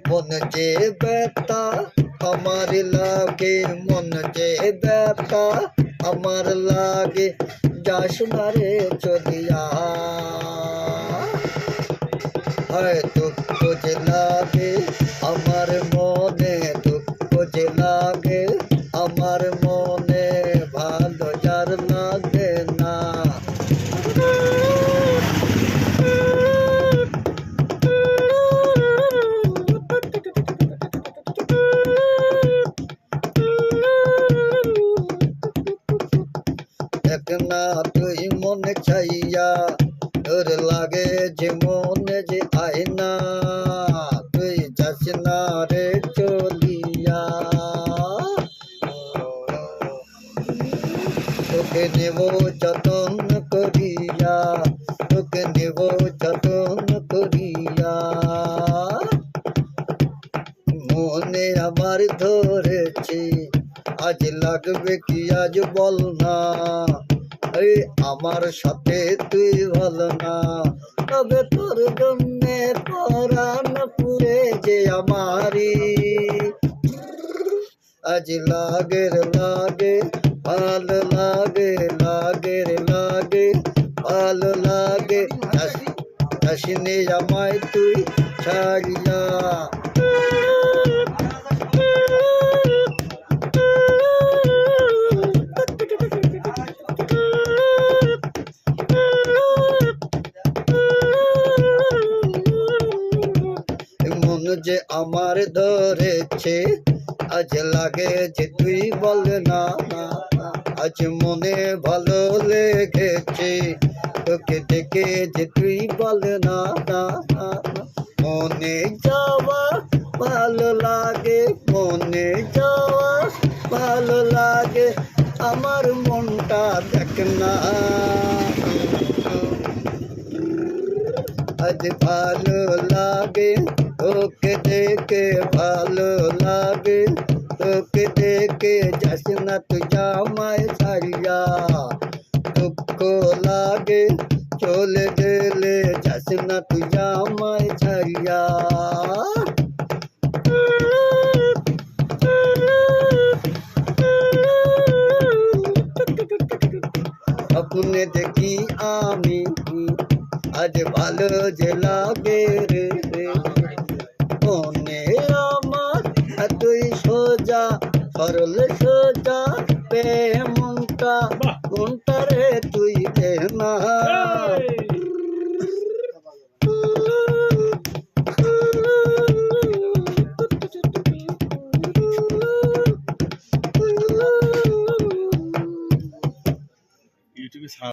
মন যে ব্যথা আমার লাগে, মন যে ব্যথা আমার লাগে, যাস না রে চলিয়া। হয় দুঃখ যে লাগে আমার মনে, দুঃখ যে লাগে আমার মনে, ভালো যার লাগে না। দেখ না তুই মনে চাইয়া, তোর লাগে যে মনে যে আয়না, তুই যাস না রে চলিয়া। তোকে নেব যতন করিয়া, তোকে নেব যতন করিয়া। মনে আমার ধরেছি, আজ লাগবে কি আজ বল না। আমার সাথে তুই ভালো না, তবে তোর জন্যে পরাণ পুরে যে আমারি। আজ লাগের লাগে ভালো লাগে, লাগের লাগে ভালো লাগে, আসিনি আমায় তুই ছাড়িয়া। মন যে আমার ধরেছে, আজ লাগে যে তুই বল না। আজ মনে ভালো লেগেছে, তোকে দেখে যে তুই বল না। মনে যাওয়া ভালো লাগে, মনে যাওয়া ভালো লাগে, আমার মনটা দেখ না। আজ ভালো লাগে তোকে দেখে, ভালো লাগে তোকে দেখে, যাস না তুই আমায় ছাড়িয়া। দুঃখ লাগে চলে গেলে, যাস না তুই আমায় ছাড়িয়া। স্বপ্নে দেখি আমি আজ ভালো যে লাগে রে। মনে আমার তুই সোজা সরল সোজা, প্রেমটা কোনটা রে তুই দে না।